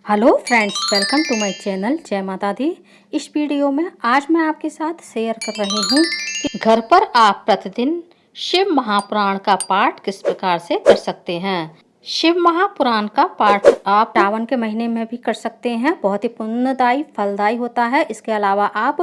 Hello friends, welcome to my channel जय माता दी। इस वीडियो में आज मैं आपके साथ शेयर कर रही हूँ कि घर पर आप प्रतिदिन शिव महापुराण का पाठ किस प्रकार से कर सकते हैं। शिव महापुराण का पाठ आप सावन के महीने में भी कर सकते हैं। बहुत ही पुण्यदायी फलदायी होता है। इसके अलावा आप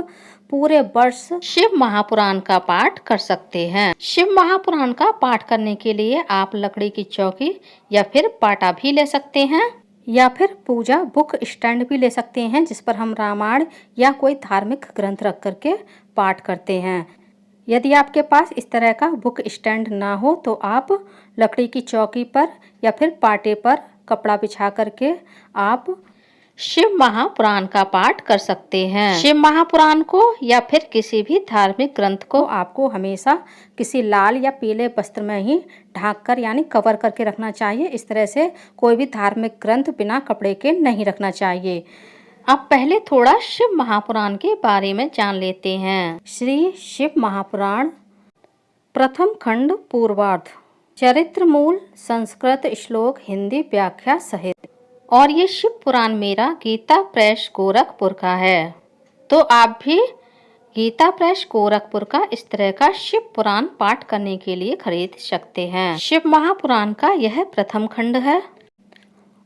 पूरे वर्ष शिव महापुराण का पाठ कर सकते हैं। शिव महापुराण का पाठ करने के लिए आप लकड़ी की चौकी या फिर पाटा भी ले सकते हैं या फिर पूजा बुक स्टैंड भी ले सकते हैं, जिस पर हम रामायण या कोई धार्मिक ग्रंथ रख करके पाठ करते हैं। यदि आपके पास इस तरह का बुक स्टैंड ना हो तो आप लकड़ी की चौकी पर या फिर पाटे पर कपड़ा बिछा करके आप शिव महापुराण का पाठ कर सकते हैं। शिव महापुराण को या फिर किसी भी धार्मिक ग्रंथ को आपको हमेशा किसी लाल या पीले वस्त्र में ही ढक कर यानी कवर करके रखना चाहिए। इस तरह से कोई भी धार्मिक ग्रंथ बिना कपड़े के नहीं रखना चाहिए। अब पहले थोड़ा शिव महापुराण के बारे में जान लेते हैं। श्री शिव महापुराण प्रथम खंड पूर्वार्ध, चरित्र मूल संस्कृत श्लोक हिंदी व्याख्या सहित। और ये शिव पुराण मेरा गीता प्रेस गोरखपुर का है, तो आप भी गीता प्रेस गोरखपुर का इस तरह का शिव पुराण पाठ करने के लिए खरीद सकते हैं। शिव महापुराण का यह प्रथम खंड है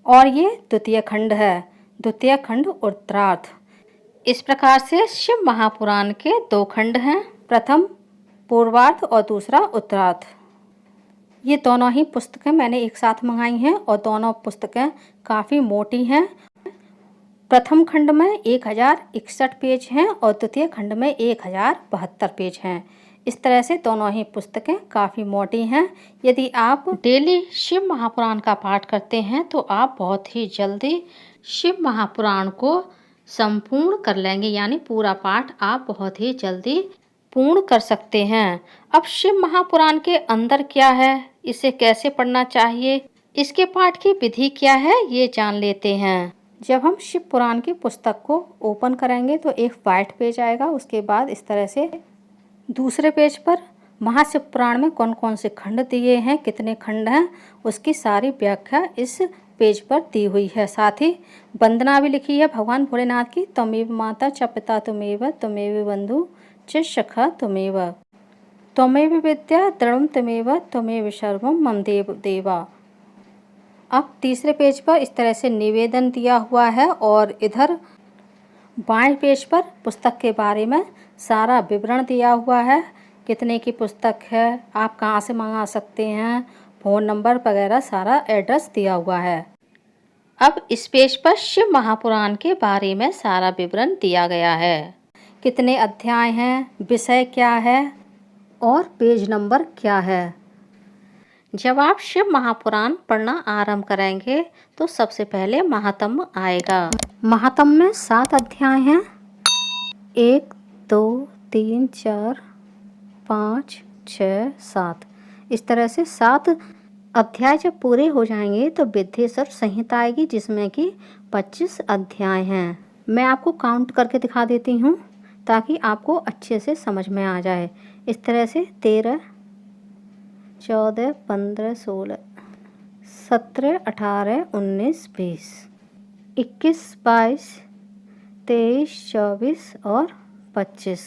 और ये द्वितीय खंड है। द्वितीय खंड उत्तरार्ध। इस प्रकार से शिव महापुराण के दो खंड हैं, प्रथम पूर्वार्ध और दूसरा उत्तरार्ध। ये दोनों ही पुस्तकें मैंने एक साथ मंगाई हैं और दोनों पुस्तकें काफ़ी मोटी हैं। प्रथम खंड में 1061 पेज हैं और द्वितीय खंड में 1072 पेज हैं। इस तरह से दोनों ही पुस्तकें काफ़ी मोटी हैं। यदि आप डेली शिव महापुराण का पाठ करते हैं तो आप बहुत ही जल्दी शिव महापुराण को संपूर्ण कर लेंगे, यानी पूरा पाठ आप बहुत ही जल्दी पूर्ण कर सकते हैं। अब शिव महापुराण के अंदर क्या है, इसे कैसे पढ़ना चाहिए, इसके पाठ की विधि क्या है, ये जान लेते हैं। जब हम शिव पुराण की पुस्तक को ओपन करेंगे तो एक वाइट पेज आएगा। उसके बाद इस तरह से दूसरे पेज पर महाशिव पुराण में कौन कौन से खंड दिए हैं, कितने खंड हैं, उसकी सारी व्याख्या इस पेज पर दी हुई है। साथ ही वंदना भी लिखी है भगवान भोलेनाथ की। त्वमेव माता च पिता त्वमेव, त्वमेव बंधु च सखा त्वमेव, त्वमेव विद्या द्रढ़ं त्वमेव, त्वमेव सर्वं मम देव देवा। अब तीसरे पेज पर इस तरह से निवेदन दिया हुआ है और इधर बाएं पेज पर पुस्तक के बारे में सारा विवरण दिया हुआ है। कितने की पुस्तक है, आप कहाँ से मंगा सकते हैं, फ़ोन नंबर वगैरह सारा एड्रेस दिया हुआ है। अब इस पेज पर शिव महापुराण के बारे में सारा विवरण दिया गया है। कितने अध्याय हैं, विषय क्या है और पेज नंबर क्या है। जब आप शिव महापुराण पढ़ना आरंभ करेंगे तो सबसे पहले महात्म्य आएगा। महात्म्य में 7 अध्याय हैं, 1 2 3 4 5 6 7। इस तरह से 7 अध्याय जब पूरे हो जाएंगे तो विद्येश्वर संहिता आएगी, जिसमें कि 25 अध्याय हैं। मैं आपको काउंट करके दिखा देती हूँ ताकि आपको अच्छे से समझ में आ जाए। इस तरह से 13 14 15 16 17 18 19 20 21 22 23 24 और 25।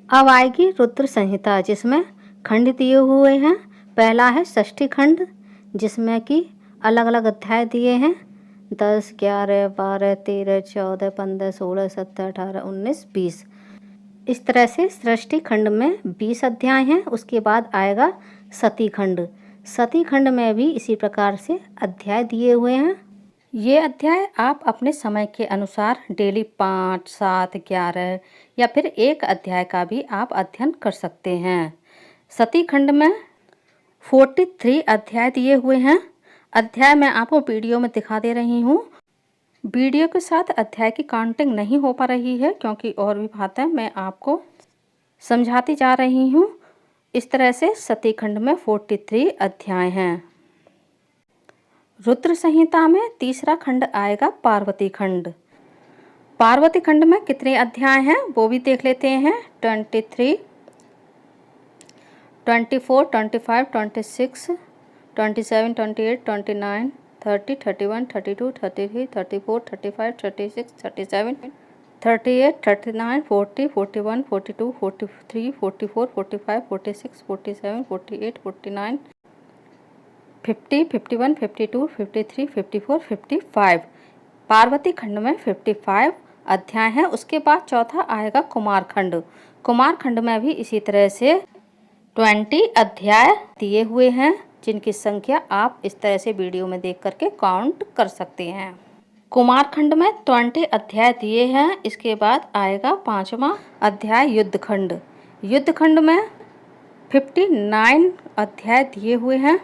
अब आएगी रुद्र संहिता, जिसमें खंड दिए हुए हैं। पहला है षष्ठी खंड, जिसमें कि अलग अलग अध्याय दिए हैं, 10 11 12 13 14 15 16 17 18 19 20। इस तरह से सृष्टि खंड में 20 अध्याय हैं। उसके बाद आएगा सती खंड। सती खंड में भी इसी प्रकार से अध्याय दिए हुए हैं। ये अध्याय आप अपने समय के अनुसार डेली 5 7 11 या फिर एक अध्याय का भी आप अध्ययन कर सकते हैं। सती खंड में 43 अध्याय दिए हुए हैं। अध्याय मैं आपको वीडियो में दिखा दे रही हूँ। वीडियो के साथ अध्याय की काउंटिंग नहीं हो पा रही है क्योंकि और भी बातें मैं आपको समझाती जा रही हूँ। इस तरह से सती खंड में 43 अध्याय हैं। रुद्र संहिता में तीसरा खंड आएगा पार्वती खंड। पार्वती खंड में कितने अध्याय हैं वो भी देख लेते हैं। 23 24 25 26 27 28 29 30, 31, 32, 33, 34, 35, 36, 37, 38, 39, 40, 41, 42, 43, 44, 45, 46, 47, 48, 49, 50, 51, 52, 53, 54, 55। पार्वती खंड में 55 अध्याय हैं। उसके बाद चौथा आएगा कुमारखंड। कुमारखंड में भी इसी तरह से 20 अध्याय दिए हुए हैं, जिनकी संख्या आप इस तरह से वीडियो में देख करके काउंट कर सकते हैं। कुमारखंड में 20 अध्याय दिए हैं। इसके बाद आएगा 5वां अध्याय युद्धखंड। युद्धखंड में 59 अध्याय दिए हुए हैं,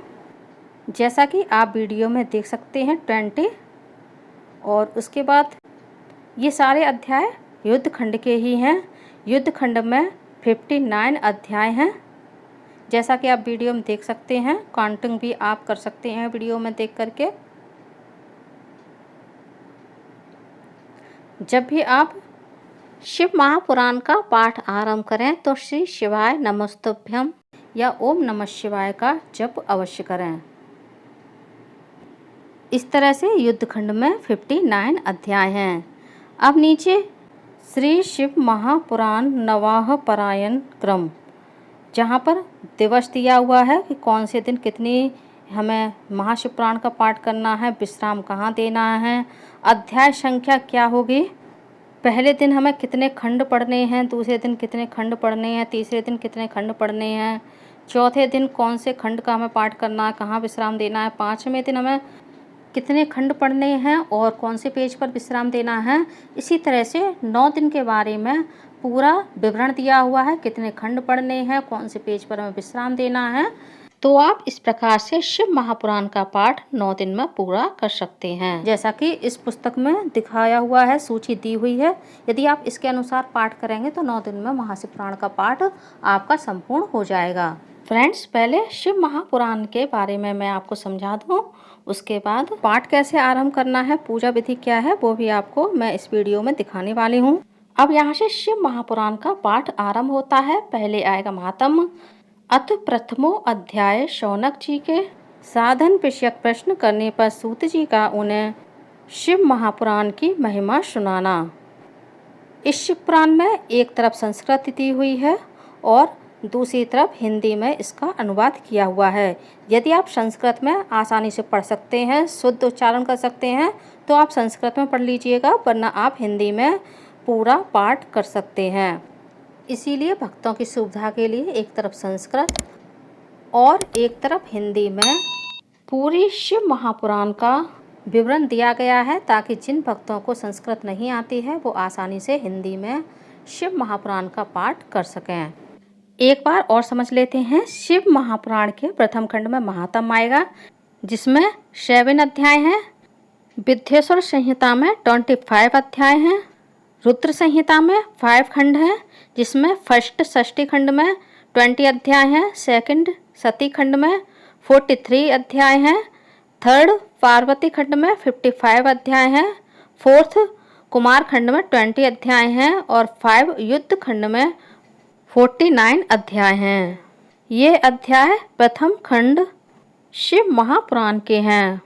जैसा कि आप वीडियो में देख सकते हैं 20। और उसके बाद ये सारे अध्याय युद्धखंड के ही हैं। युद्धखंड में 59 अध्याय हैं, जैसा कि आप वीडियो में देख सकते हैं। काउंटिंग भी आप कर सकते हैं वीडियो में देख करके। जब भी आप शिव महापुराण का पाठ आरंभ करें तो श्री शिवाय नमस्तुभ्यम या ओम नमः शिवाय का जप अवश्य करें। इस तरह से युद्धखंड में 59 अध्याय हैं। अब नीचे श्री शिव महापुराण नवाह परायण क्रम, जहाँ पर दिवस दिया हुआ है कि कौन से दिन कितनी हमें महाशिव पुराण का पाठ करना है, विश्राम कहाँ देना है, अध्याय संख्या क्या होगी, पहले दिन हमें कितने खंड पढ़ने हैं, दूसरे दिन कितने खंड पढ़ने हैं, तीसरे दिन कितने खंड पढ़ने हैं, चौथे दिन कौन से खंड का हमें पाठ करना है, कहाँ विश्राम देना है, पाँचवें दिन हमें कितने खंड पढ़ने हैं और कौन से पेज पर विश्राम देना है। इसी तरह से 9 दिन के बारे में पूरा विवरण दिया हुआ है, कितने खंड पढ़ने हैं, कौन से पेज पर हमें विश्राम देना है। तो आप इस प्रकार से शिव महापुराण का पाठ 9 दिन में पूरा कर सकते हैं, जैसा कि इस पुस्तक में दिखाया हुआ है, सूची दी हुई है। यदि आप इसके अनुसार पाठ करेंगे तो 9 दिन में महाशिव पुराण का पाठ आपका संपूर्ण हो जाएगा। फ्रेंड्स, पहले शिव महापुराण के बारे में मैं आपको समझा दूँ, उसके बाद पाठ कैसे आरंभ करना है, पूजा विधि क्या है, वो भी आपको मैं इस वीडियो में दिखाने वाली हूँ। अब यहाँ से शिव महापुराण का पाठ आरंभ होता है। पहले आएगा महात्म। अथ प्रथमो अध्याय शौनक जी के साधन विषयक प्रश्न करने पर सूत जी का उन्हें शिव महापुराण की महिमा सुनाना। इस शिव पुराण में एक तरफ संस्कृत दी हुई है और दूसरी तरफ हिंदी में इसका अनुवाद किया हुआ है। यदि आप संस्कृत में आसानी से पढ़ सकते हैं, शुद्ध उच्चारण कर सकते हैं, तो आप संस्कृत में पढ़ लीजिएगा, वरना आप हिंदी में पूरा पाठ कर सकते हैं। इसीलिए भक्तों की सुविधा के लिए एक तरफ संस्कृत और एक तरफ हिंदी में पूरी शिव महापुराण का विवरण दिया गया है, ताकि जिन भक्तों को संस्कृत नहीं आती है वो आसानी से हिंदी में शिव महापुराण का पाठ कर सकें। एक बार और समझ लेते हैं। शिव महापुराण के प्रथम खंड में महात्म आएगा, जिसमें 7 अध्याय हैं। विद्येश्वर संहिता में 25 अध्याय हैं। रुद्र संहिता में 5 खंड हैं, जिसमें फर्स्ट षष्ठी खंड में 20 अध्याय हैं। सेकंड सती खंड में 43 अध्याय हैं। थर्ड पार्वती खंड में 55 अध्याय हैं। फोर्थ कुमार खंड में 20 अध्याय हैं और 5 युद्ध खंड में 49 अध्याय हैं। ये अध्याय प्रथम खंड शिव महापुराण के हैं।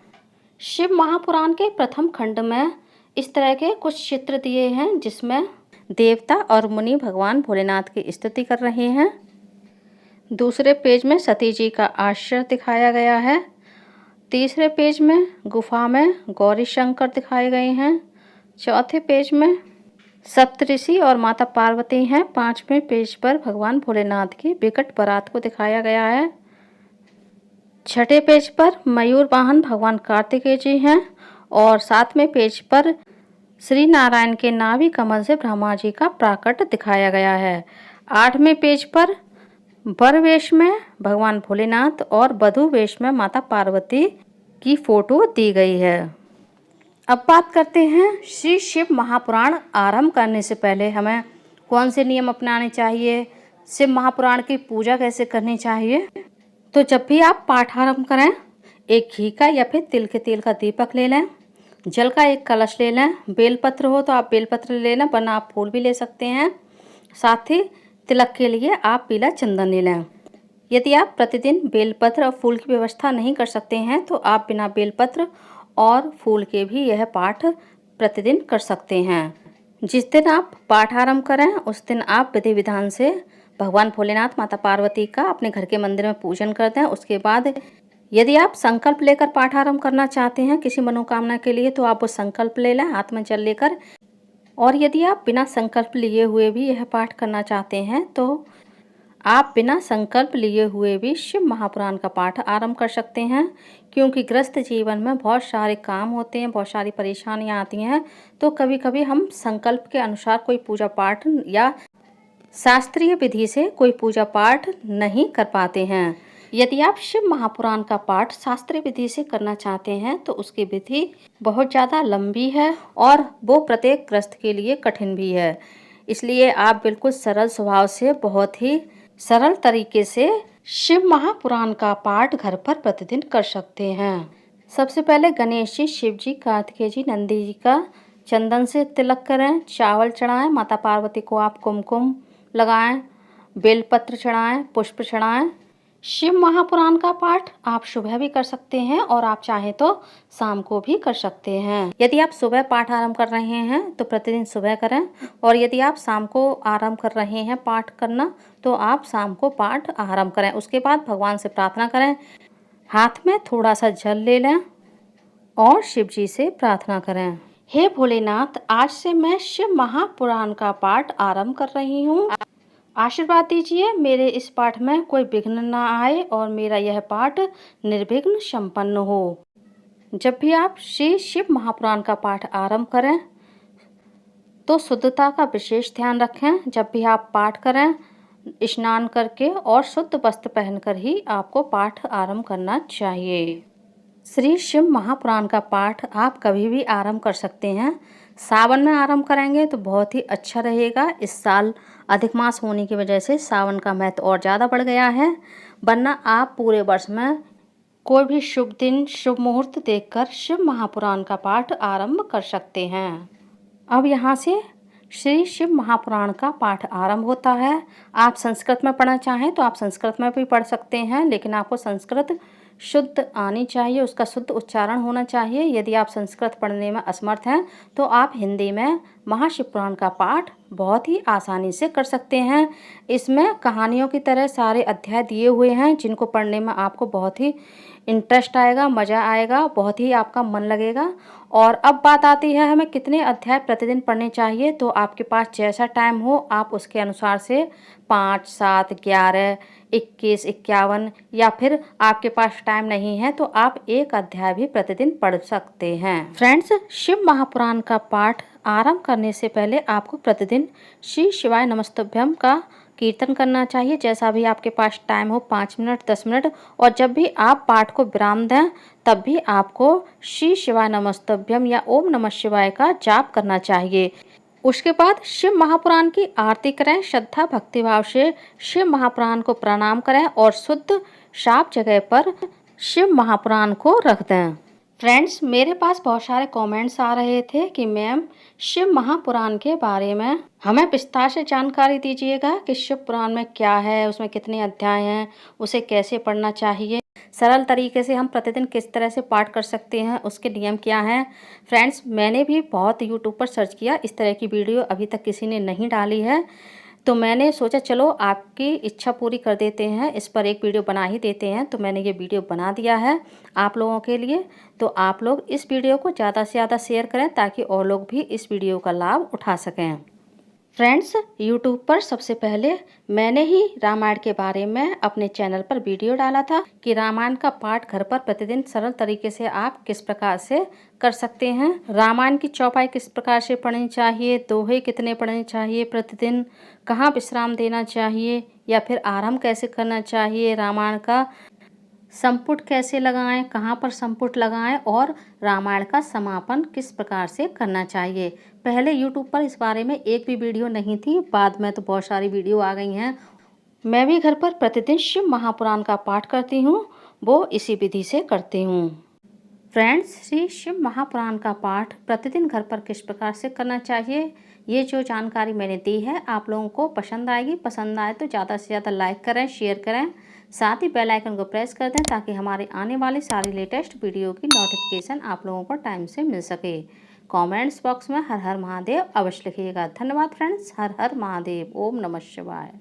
शिव महापुराण के प्रथम खंड में इस तरह के कुछ चित्र दिए हैं, जिसमें देवता और मुनि भगवान भोलेनाथ की स्तुति कर रहे हैं। दूसरे पेज में सती जी का आश्रय दिखाया गया है। तीसरे पेज में गुफा में गौरी शंकर दिखाए गए हैं। चौथे पेज में सप्तऋषि और माता पार्वती हैं। 5वें पेज पर भगवान भोलेनाथ की विकट बारात को दिखाया गया है। 6ठे पेज पर मयूर वाहन भगवान कार्तिकेय जी हैं और 7वें पेज पर श्री नारायण के नाभि कमल से ब्रह्मा जी का प्राकट दिखाया गया है। 8वें पेज पर वर वेश में भगवान भोलेनाथ और वधु वेश में माता पार्वती की फोटो दी गई है। अब बात करते हैं श्री शिव महापुराण आरंभ करने से पहले हमें कौन से नियम अपनाने चाहिए, शिव महापुराण की पूजा कैसे करनी चाहिए। तो जब भी आप पाठ आरंभ करें, एक घी का या फिर तिल के तेल का दीपक ले लें, जल का एक कलश ले लें, बेलपत्र हो तो आप बेलपत्र ले लें, वरना आप फूल भी ले सकते हैं। साथ ही तिलक के लिए आप पीला चंदन ले लें। यदि आप प्रतिदिन बेलपत्र और फूल की व्यवस्था नहीं कर सकते हैं तो आप बिना बेलपत्र और फूल के भी यह पाठ प्रतिदिन कर सकते हैं। जिस दिन आप पाठ आरंभ करें उस दिन आप विधि विधान से भगवान भोलेनाथ, माता पार्वती का अपने घर के मंदिर में पूजन कर दें। उसके बाद यदि आप संकल्प लेकर पाठ आरंभ करना चाहते हैं किसी मनोकामना के लिए, तो आप वो संकल्प ले लें हाथ में जल लेकर। और यदि आप बिना संकल्प लिए हुए भी यह पाठ करना चाहते हैं तो आप बिना संकल्प लिए हुए भी शिव महापुराण का पाठ आरंभ कर सकते हैं। क्योंकि गृहस्थ जीवन में बहुत सारे काम होते हैं, बहुत सारी परेशानियां आती हैं, तो कभी कभी हम संकल्प के अनुसार कोई पूजा पाठ या शास्त्रीय विधि से कोई पूजा पाठ नहीं कर पाते हैं। यदि आप शिव महापुराण का पाठ शास्त्रीय विधि से करना चाहते हैं तो उसकी विधि बहुत ज़्यादा लंबी है और वो प्रत्येक गृहस्थ के लिए कठिन भी है। इसलिए आप बिल्कुल सरल स्वभाव से बहुत ही सरल तरीके से शिव महापुराण का पाठ घर पर प्रतिदिन कर सकते हैं। सबसे पहले गणेश जी, शिव जी, कार्तिकेय जी, नंदी जी का चंदन से तिलक करें, चावल चढ़ाएं, माता पार्वती को आप कुमकुम लगाएं, बेलपत्र चढ़ाएं, पुष्प चढ़ाएं। शिव महापुराण का पाठ आप सुबह भी कर सकते हैं और आप चाहें तो शाम को भी कर सकते हैं। यदि आप सुबह पाठ आरंभ कर रहे हैं तो प्रतिदिन सुबह करें, और यदि आप शाम को आरंभ कर रहे हैं पाठ करना तो आप शाम को पाठ आरंभ करें। उसके बाद भगवान से प्रार्थना करें, हाथ में थोड़ा सा जल ले लें और शिव जी से प्रार्थना करें, हे भोलेनाथ, आज से मैं शिव महापुराण का पाठ आरंभ कर रही हूँ। आशीर्वाद दीजिए मेरे इस पाठ में कोई विघ्न न आए और मेरा यह पाठ निर्विघ्न संपन्न हो। जब भी आप श्री शिव महापुराण का पाठ आरंभ करें तो शुद्धता का विशेष ध्यान रखें। जब भी आप पाठ करें स्नान करके और शुद्ध वस्त्र पहनकर ही आपको पाठ आरंभ करना चाहिए। श्री शिव महापुराण का पाठ आप कभी भी आरंभ कर सकते हैं। सावन में आरंभ करेंगे तो बहुत ही अच्छा रहेगा। इस साल अधिक मास होने की वजह से सावन का महत्व और ज़्यादा बढ़ गया है, वरना आप पूरे वर्ष में कोई भी शुभ दिन, शुभ मुहूर्त देखकर शिव महापुराण का पाठ आरंभ कर सकते हैं। अब यहाँ से श्री शिव महापुराण का पाठ आरंभ होता है। आप संस्कृत में पढ़ना चाहें तो आप संस्कृत में भी पढ़ सकते हैं, लेकिन आपको संस्कृत शुद्ध आनी चाहिए, उसका शुद्ध उच्चारण होना चाहिए। यदि आप संस्कृत पढ़ने में असमर्थ हैं तो आप हिंदी में महाशिव पुराण का पाठ बहुत ही आसानी से कर सकते हैं। इसमें कहानियों की तरह सारे अध्याय दिए हुए हैं जिनको पढ़ने में आपको बहुत ही इंटरेस्ट आएगा, मज़ा आएगा, बहुत ही आपका मन लगेगा। और अब बात आती है हमें कितने अध्याय प्रतिदिन पढ़ने चाहिए। तो आपके पास जैसा टाइम हो आप उसके अनुसार से 5, 7, 11, 21, 51, या फिर आपके पास टाइम नहीं है तो आप एक अध्याय भी प्रतिदिन पढ़ सकते हैं। फ्रेंड्स, शिव महापुराण का पाठ आरंभ करने से पहले आपको प्रतिदिन श्री शिवाय नमस्तुभ्यम का कीर्तन करना चाहिए। जैसा भी आपके पास टाइम हो, 5 मिनट, 10 मिनट, और जब भी आप पाठ को विराम दें तब भी आपको श्री शिवाय नमस्तुभ्यम या ओम नमः शिवाय का जाप करना चाहिए। उसके बाद शिव महापुराण की आरती करें, श्रद्धा भक्तिभाव से शिव महापुराण को प्रणाम करें और शुद्ध साफ जगह पर शिव महापुराण को रख दें। फ्रेंड्स, मेरे पास बहुत सारे कमेंट्स आ रहे थे कि मैम शिव महापुराण के बारे में हमें विस्तार से जानकारी दीजिएगा कि शिव पुराण में क्या है, उसमें कितने अध्याय हैं, उसे कैसे पढ़ना चाहिए, सरल तरीके से हम प्रतिदिन किस तरह से पाठ कर सकते हैं, उसके नियम क्या हैं। फ्रेंड्स, मैंने भी बहुत यूट्यूब पर सर्च किया, इस तरह की वीडियो अभी तक किसी ने नहीं डाली है, तो मैंने सोचा चलो आपकी इच्छा पूरी कर देते हैं, इस पर एक वीडियो बना ही देते हैं। तो मैंने ये वीडियो बना दिया है आप लोगों के लिए। तो आप लोग इस वीडियो को ज़्यादा से ज़्यादा शेयर करें ताकि और लोग भी इस वीडियो का लाभ उठा सकें। फ्रेंड्स, यूट्यूब पर सबसे पहले मैंने ही रामायण के बारे में अपने चैनल पर वीडियो डाला था कि रामायण का पाठ घर पर प्रतिदिन सरल तरीके से आप किस प्रकार से कर सकते हैं। रामायण की चौपाई किस प्रकार से पढ़नी चाहिए, दोहे कितने पढ़ने चाहिए प्रतिदिन, कहाँ विश्राम देना चाहिए, या फिर आरंभ कैसे करना चाहिए, रामायण का संपुट कैसे लगाएं, कहाँ पर संपुट लगाएं, और रामायण का समापन किस प्रकार से करना चाहिए। पहले YouTube पर इस बारे में एक भी वीडियो नहीं थी, बाद में तो बहुत सारी वीडियो आ गई हैं। मैं भी घर पर प्रतिदिन शिव महापुराण का पाठ करती हूँ, वो इसी विधि से करती हूँ। फ्रेंड्स, श्री शिव महापुराण का पाठ प्रतिदिन घर पर किस प्रकार से करना चाहिए, ये जो जानकारी मैंने दी है आप लोगों को पसंद आएगी। पसंद आए तो ज़्यादा से ज़्यादा लाइक करें, शेयर करें, साथ ही बेल आइकन को प्रेस कर दें ताकि हमारे आने वाली सारी लेटेस्ट वीडियो की नोटिफिकेशन आप लोगों को टाइम से मिल सके। कमेंट्स बॉक्स में हर हर महादेव अवश्य लिखिएगा। धन्यवाद फ्रेंड्स। हर हर महादेव। ओम नमः शिवाय।